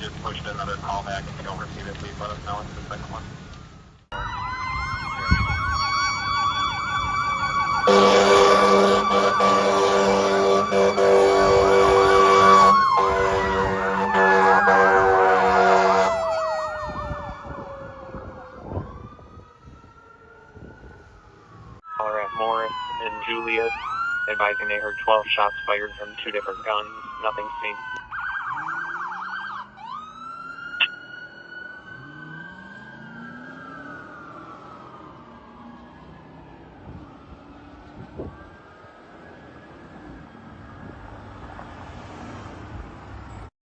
just pushed another call back. If you don't receive it, please let us know. It's the second one. Caller at Morris and Julius, advising they heard 12 shots fired from 2 different guns. Nothing seen.